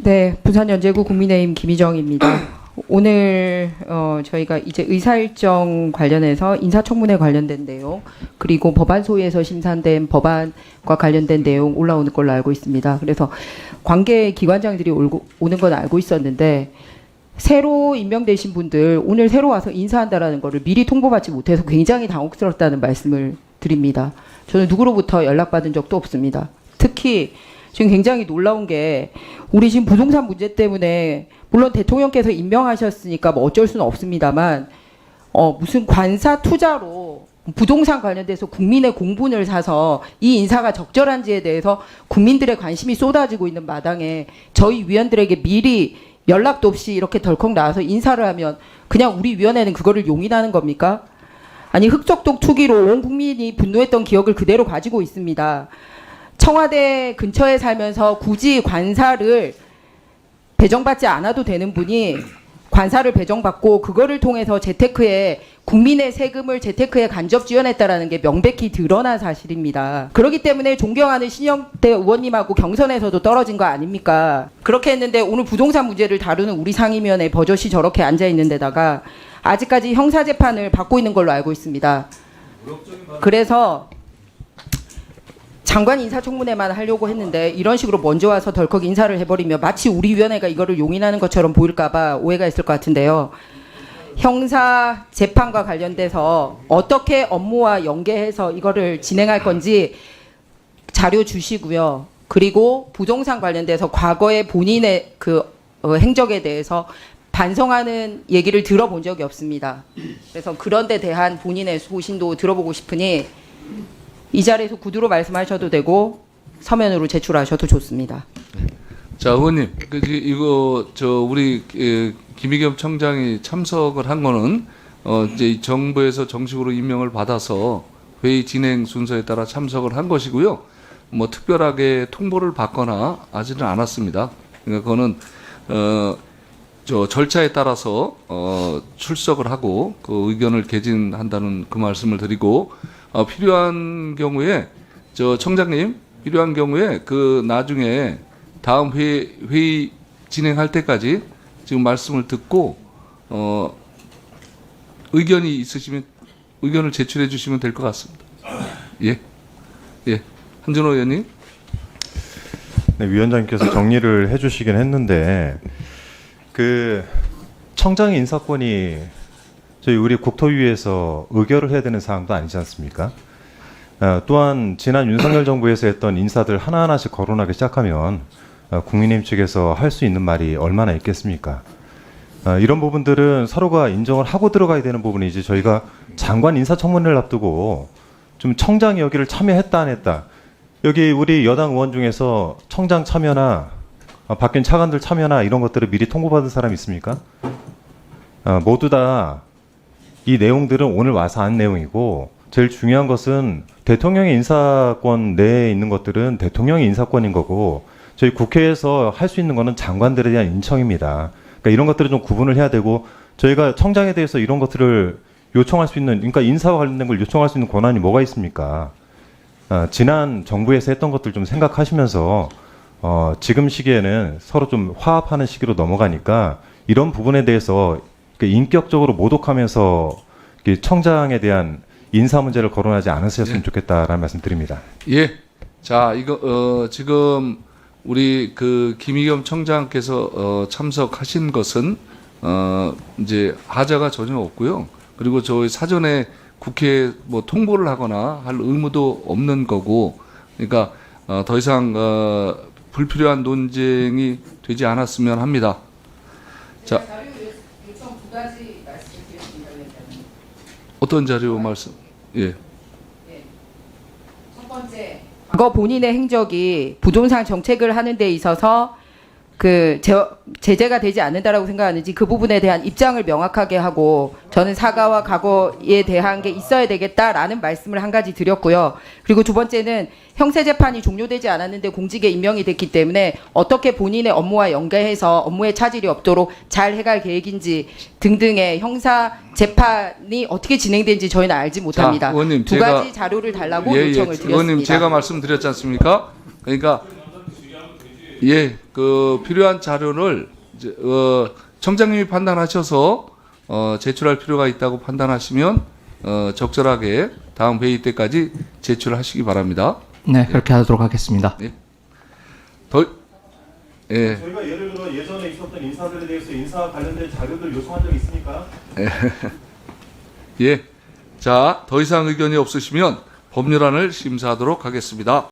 네, 부산연제구 국민의힘 김희정입니다. 오늘 저희가 이제 의사일정 관련해서 인사청문회 관련된 내용 그리고 법안소위에서 심사된 법안과 관련된 내용 올라오는 걸로 알고 있습니다. 그래서 관계 기관장들이 오는 건 알고 있었는데 새로 임명되신 분들 오늘 새로 와서 인사한다라는 거를 미리 통보받지 못해서 굉장히 당혹스럽다는 말씀을 드립니다. 저는 누구로부터 연락받은 적도 없습니다. 특히 지금 굉장히 놀라운 게 우리 지금 부동산 문제 때문에 물론 대통령께서 임명하셨으니까 뭐 어쩔 수는 없습니다만 무슨 관사 투자로 부동산 관련돼서 국민의 공분을 사서 이 인사가 적절한지에 대해서 국민들의 관심이 쏟아지고 있는 마당에 저희 위원들에게 미리 연락도 없이 이렇게 덜컥 나와서 인사를 하면 그냥 우리 위원회는 그거를 용인하는 겁니까? 아니 흑적독 투기로 온 국민이 분노했던 기억을 그대로 가지고 있습니다. 청와대 근처에 살면서 굳이 관사를 배정받지 않아도 되는 분이 관사를 배정받고 그거를 통해서 재테크에 국민의 세금을 재테크에 간접 지원했다라는 게 명백히 드러난 사실입니다. 그렇기 때문에 존경하는 신영대 의원님하고 경선에서도 떨어진 거 아닙니까? 그렇게 했는데 오늘 부동산 문제를 다루는 우리 상임위원회 버젓이 저렇게 앉아 있는 데다가 아직까지 형사재판을 받고 있는 걸로 알고 있습니다. 그래서 장관 인사청문회만 하려고 했는데 이런 식으로 먼저 와서 덜컥 인사를 해버리면 마치 우리 위원회가 이거를 용인하는 것처럼 보일까봐 오해가 있을 것 같은데요. 형사 재판과 관련돼서 어떻게 업무와 연계해서 이거를 진행할 건지 자료 주시고요. 그리고 부동산 관련돼서 과거의 본인의 그 행적에 대해서 반성하는 얘기를 들어본 적이 없습니다. 그래서 그런 데 대한 본인의 소신도 들어보고 싶으니 이 자리에서 구두로 말씀하셔도 되고 서면으로 제출하셔도 좋습니다. 자, 의원님, 이거 우리 김의겸 청장이 참석을 한 거는 이제 정부에서 정식으로 임명을 받아서 회의 진행 순서에 따라 참석을 한 것이고요. 뭐 특별하게 통보를 받거나 하지는 않았습니다. 그러니까 그거는 절차에 따라서 출석을 하고 그 의견을 개진한다는 그 말씀을 드리고. 필요한 경우에 청장님 필요한 경우에 그 나중에 다음 회의 진행할 때까지 지금 말씀을 듣고 의견이 있으시면 의견을 제출해 주시면 될 것 같습니다. 예, 한준호 의원님. 네, 위원장님께서 정리를 해주시긴 했는데 그 청장의 인사권이 저희 우리 국토위에서 의결을 해야 되는 사항도 아니지 않습니까? 또한 지난 윤석열 정부에서 했던 인사들 하나하나씩 거론하기 시작하면 국민의힘 측에서 할 수 있는 말이 얼마나 있겠습니까? 이런 부분들은 서로가 인정을 하고 들어가야 되는 부분이지 저희가 장관 인사청문회를 앞두고 좀 청장이 여기를 참여했다 안 했다 여기 우리 여당 의원 중에서 청장 참여나 바뀐 차관들 참여나 이런 것들을 미리 통보받은 사람 있습니까? 모두 다 이 내용들은 오늘 와서 한 내용이고 제일 중요한 것은 대통령의 인사권 내에 있는 것들은 대통령의 인사권인 거고 저희 국회에서 할 수 있는 거는 장관들에 대한 인청입니다. 그러니까 이런 것들을 좀 구분을 해야 되고 저희가 청장에 대해서 이런 것들을 요청할 수 있는 그러니까 인사와 관련된 걸 요청할 수 있는 권한이 뭐가 있습니까? 지난 정부에서 했던 것들 좀 생각하시면서 지금 시기에는 서로 좀 화합하는 시기로 넘어가니까 이런 부분에 대해서 인격적으로 모독하면서 청장에 대한 인사 문제를 거론하지 않으셨으면 좋겠다라는 말씀 드립니다. 예. 자, 이거 지금 우리 그 김의겸 청장께서 참석하신 것은 이제 하자가 전혀 없고요. 그리고 저희 사전에 국회에 뭐 통보를 하거나 할 의무도 없는 거고, 그러니까 더 이상 불필요한 논쟁이 되지 않았으면 합니다. 자. 어떤 자료 말씀? 예. 첫 번째, 과거 본인의 행적이 부동산 정책을 하는 데 있어서 그 제재가 되지 않는다라고 생각하는지 그 부분에 대한 입장을 명확하게 하고 저는 사과와 각오에 대한 게 있어야 되겠다라는 말씀을 한 가지 드렸고요. 그리고 두 번째는 형사재판이 종료되지 않았는데 공직에 임명이 됐기 때문에 어떻게 본인의 업무와 연계해서 업무에 차질이 없도록 잘 해갈 계획인지 등등의 형사재판이 어떻게 진행되는지 저희는 알지 못합니다. 자, 의원님, 두 가지 자료를 달라고 요청을 드렸습니다. 의원님 제가 말씀드렸지 않습니까? 그러니까 예. 그 필요한 자료를 이제 청장님이 판단하셔서 제출할 필요가 있다고 판단하시면 적절하게 다음 회의 때까지 제출하시기 바랍니다. 네, 그렇게 하도록 하겠습니다. 예. 저희가 예를 들어 예전에 있었던 인사들에 대해서 인사 관련된 자료들 요청한 적이 있습니까? 예. 자, 더 이상 의견이 없으시면 법률안을 심사하도록 하겠습니다.